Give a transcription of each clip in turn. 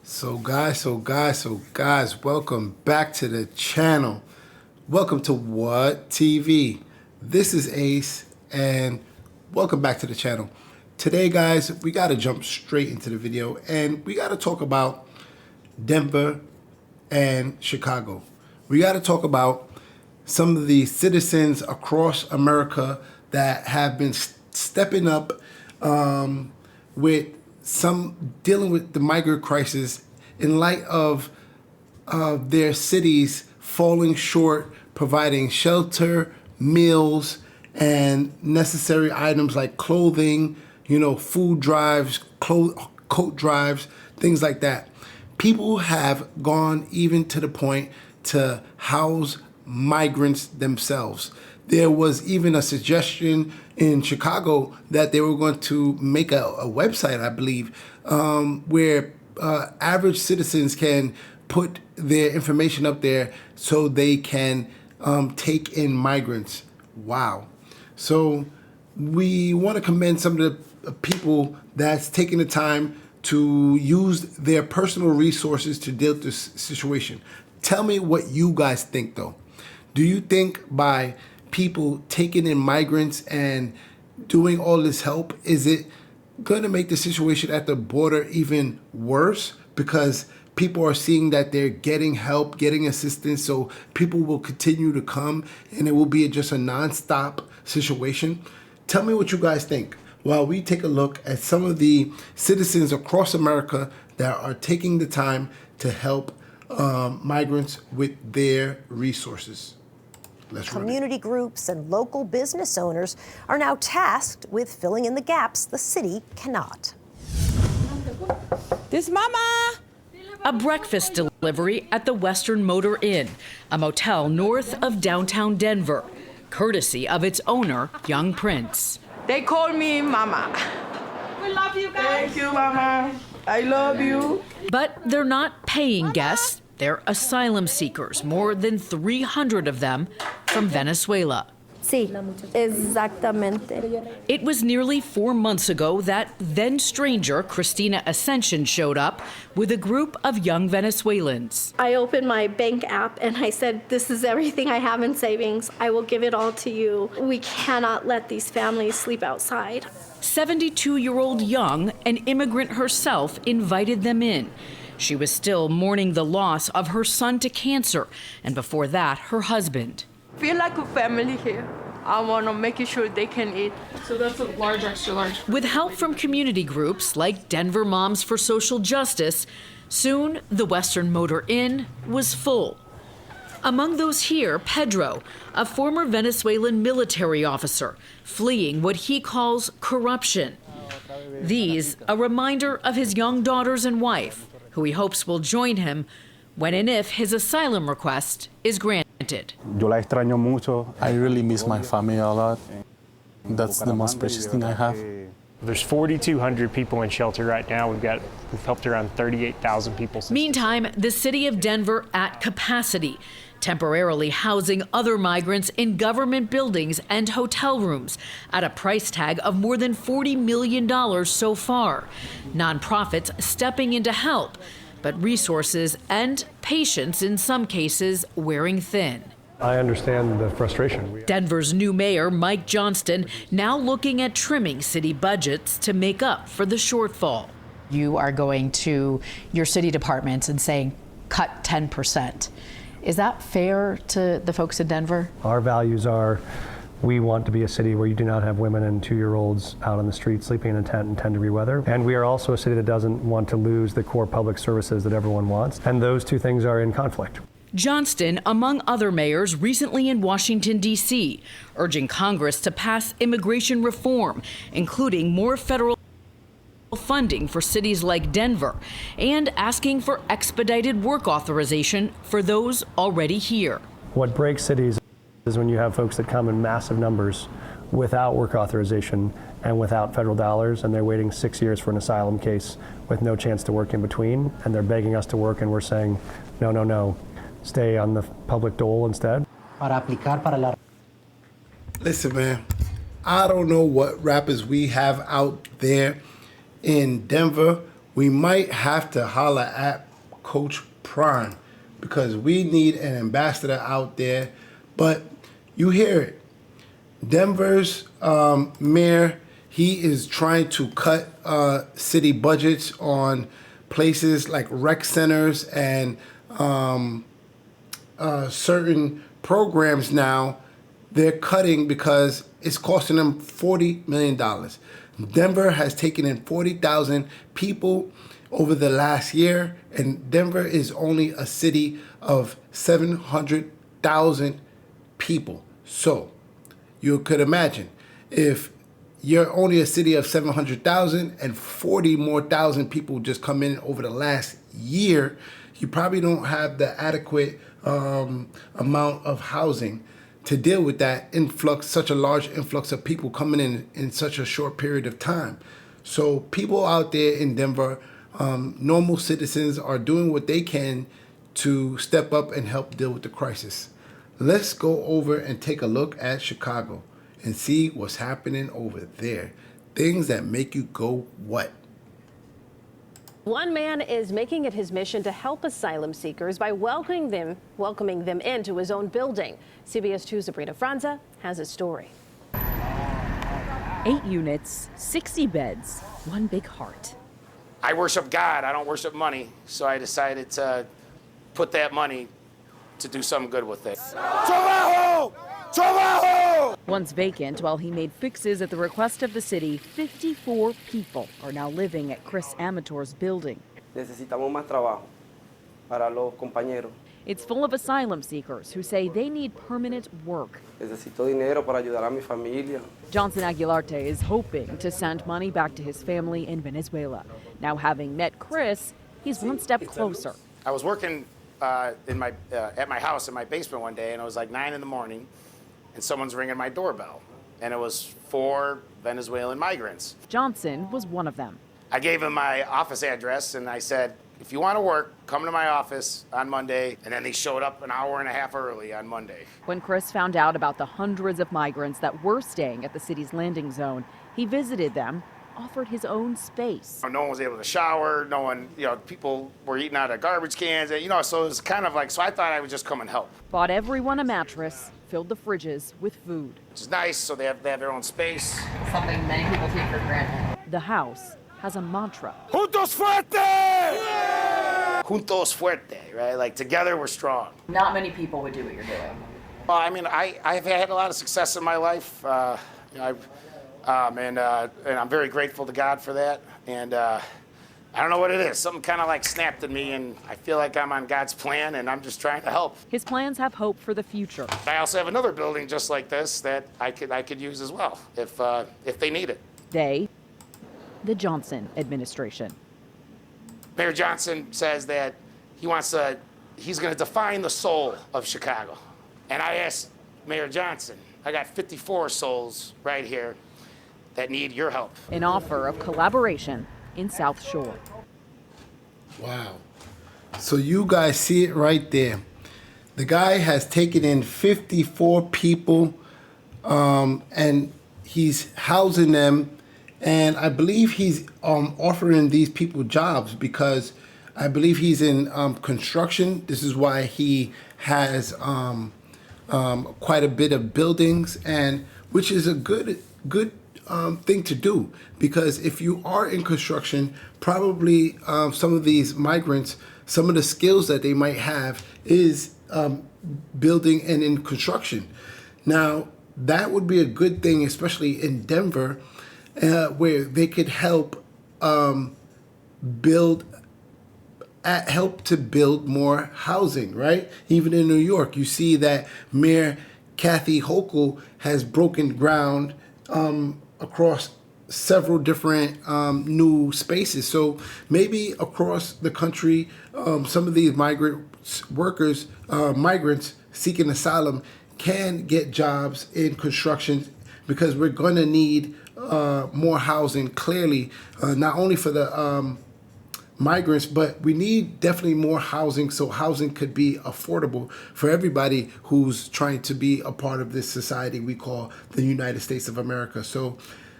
So guys, welcome back to the channel. Welcome to Whaat TV. This is Ace, and welcome back to the channel. Today, guys, we got to jump straight into the video, and we got to talk about Denver and Chicago. We got to talk about some of the citizens across America that have been stepping up with some dealing with the migrant crisis in light of their cities falling short, providing shelter, meals, and necessary items like clothing, food drives, coat drives, things like that. People have gone even to the point to house migrants themselves. There was even a suggestion in Chicago that they were going to make a website, I believe, where average citizens can put their information up there so they can take in migrants. Wow. So we want to commend some of the people that's taking the time to use their personal resources to deal with this situation. Tell me what you guys think, though. Do you think by people taking in migrants and doing all this help, is it going to make the situation at the border even worse? Because people are seeing that they're getting help, getting assistance, so people will continue to come and it will be just a non-stop situation. Tell me what you guys think while we take a look at some of the citizens across America that are taking the time to help migrants with their resources. Community groups and local business owners are now tasked with filling in the gaps the city cannot. This mama! A breakfast delivery at the Western Motor Inn, a motel north of downtown Denver, courtesy of its owner, Young Prince. They call me Mama. We love you guys. Thank you, Mama. I love you. But they're not paying guests. They're asylum seekers, more than 300 of them from Venezuela. Sí, exactamente. It was nearly 4 months ago that then stranger Christina Ascension showed up with a group of young Venezuelans. I opened my bank app and I said, this is everything I have in savings. I will give it all to you. We cannot let these families sleep outside. 72-year-old Young, an immigrant herself, invited them in. She was still mourning the loss of her son to cancer, and before that, her husband. Feel like a family here. I want to make sure they can eat. So that's a large, extra large. With help from community groups like Denver Moms for Social Justice, soon the Western Motor Inn was full. Among those here, Pedro, a former Venezuelan military officer, fleeing what he calls corruption. These, a reminder of his young daughters and wife, who he hopes will join him when and if his asylum request is granted. Yo la extraño mucho. I really miss my family a lot. That's the most precious thing I have. There's 4,200 people in shelter right now. We've helped around 38,000 people. Meantime, the city of Denver at capacity, temporarily housing other migrants in government buildings and hotel rooms at a price tag of more than $40 million so far. Nonprofits stepping in to help, but resources and patience in some cases wearing thin. I understand the frustration. Denver's new mayor, Mike Johnston, now looking at trimming city budgets to make up for the shortfall. You are going to your city departments and saying, cut 10%. Is that fair to the folks in Denver? Our values are, we want to be a city where you do not have women and 2-year-olds out on the street sleeping in a tent in 10-degree weather. And we are also a city that doesn't want to lose the core public services that everyone wants. And those two things are in conflict. Johnston, among other mayors recently in Washington, D.C., urging Congress to pass immigration reform, including more federal funding for cities like Denver, and asking for expedited work authorization for those already here. What breaks cities is when you have folks that come in massive numbers without work authorization and without federal dollars, and they're waiting 6 years for an asylum case with no chance to work in between, and they're begging us to work, and we're saying, no, no, no, stay on the public dole instead. Listen, man, I don't know what rappers we have out there in Denver we might have to holler at Coach Prime because we need an ambassador out there. But you hear it. Denver's mayor, he is trying to cut city budgets on places like rec centers and certain programs now. They're cutting because it's costing them $40 million. Denver has taken in 40,000 people over the last year, and Denver is only a city of 700,000 people. So you could imagine if you're only a city of 700,000 and 40 more thousand people just come in over the last year, you probably don't have the adequate amount of housing to deal with that influx, such a large influx of people coming in such a short period of time. So people out there in Denver, normal citizens, are doing what they can to step up and help deal with the crisis. Let's go over and take a look at Chicago and see what's happening over there. Things that make you go, what? One man is making it his mission to help asylum seekers by welcoming them into his own building. CBS 2's Sabrina Franza has a story. 8 units, 60 beds, one big heart. I worship God, I don't worship money, so I decided to put that money to do something good with it. Trabajo! Trabajo! Once vacant, while he made fixes at the request of the city, 54 people are now living at Chris Amator's building. Necesitamos más trabajo para los compañeros. It's full of asylum seekers who say they need permanent work. Necesito dinero para ayudar a mi familia. Johnson Aguilarte is hoping to send money back to his family in Venezuela. Now, having met Chris, he's one step closer. I was working at my house in my basement one day, and it was like 9 in the morning, and someone's ringing my doorbell, and it was 4 Venezuelan migrants. Johnson was one of them. I gave him my office address, and I said, if you want to work, come to my office on Monday. And then they showed up an hour and a half early on Monday. When Chris found out about the hundreds of migrants that were staying at the city's landing zone, he visited them, offered his own space. No one was able to shower. No one, people were eating out of garbage cans. So it was kind of like, so I thought I would just come and help. Bought everyone a mattress, filled the fridges with food. Which is nice, so they have their own space. Something many people take for granted. The house has a mantra. Juntos fuerte! Yeah! Juntos fuerte, right? Like together we're strong. Not many people would do what you're doing. Well, I mean, I've had a lot of success in my life. And I'm very grateful to God for that. And I don't know what it is. Something kind of like snapped in me, and I feel like I'm on God's plan, and I'm just trying to help. His plans have hope for the future. I also have another building just like this that I could use as well if they need it. The Johnson administration. Mayor Johnson says that he's going to define the soul of Chicago. And I asked Mayor Johnson, I got 54 souls right here that need your help. An offer of collaboration in South Shore. Wow. So you guys see it right there. The guy has taken in 54 people and he's housing them. And I believe he's offering these people jobs because I believe he's in construction. This is why he has quite a bit of buildings, and which is a good thing to do, because if you are in construction, probably some of these migrants, some of the skills that they might have is building and in construction. Now, that would be a good thing, especially in Denver, where they could help build more housing, right? Even in New York, you see that Mayor Kathy Hochul has broken ground across several different new spaces. So maybe across the country, some of these migrants seeking asylum can get jobs in construction, because we're going to need more housing, clearly, not only for the migrants, but we need definitely more housing, so housing could be affordable for everybody who's trying to be a part of this society we call the United States of America. So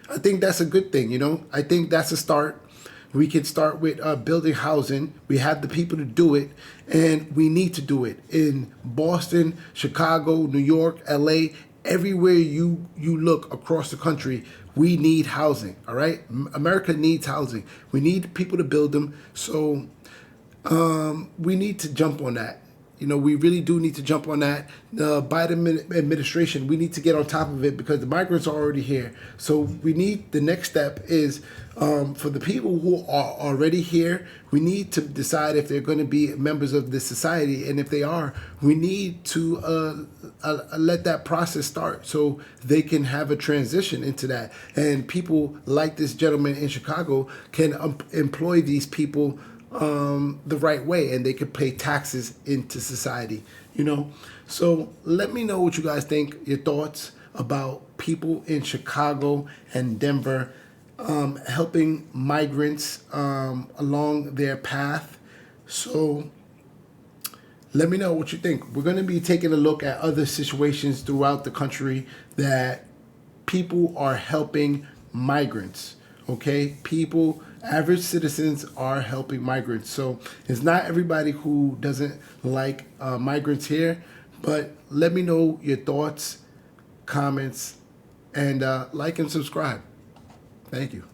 I think that's a good thing, I think that's a start. We can start with building housing. We have the people to do it, and we need to do it in Boston, Chicago, New York, LA, everywhere you look across the country. We need housing, all right? America needs housing. We need people to build them, so we need to jump on that. You know, we really do need to jump on that. The Biden administration, we need to get on top of it because the migrants are already here. So we need, the next step is for the people who are already here, we need to decide if they're going to be members of this society. And if they are, we need to let that process start so they can have a transition into that. And people like this gentleman in Chicago can employ these people the right way, and they could pay taxes into society, you know? So let me know what you guys think, your thoughts about people in Chicago and Denver helping migrants along their path. So let me know what you think. We're going to be taking a look at other situations throughout the country that people are helping migrants, okay? People, average citizens are helping migrants. So it's not everybody who doesn't like migrants here, but let me know your thoughts, comments, and like and subscribe. Thank you.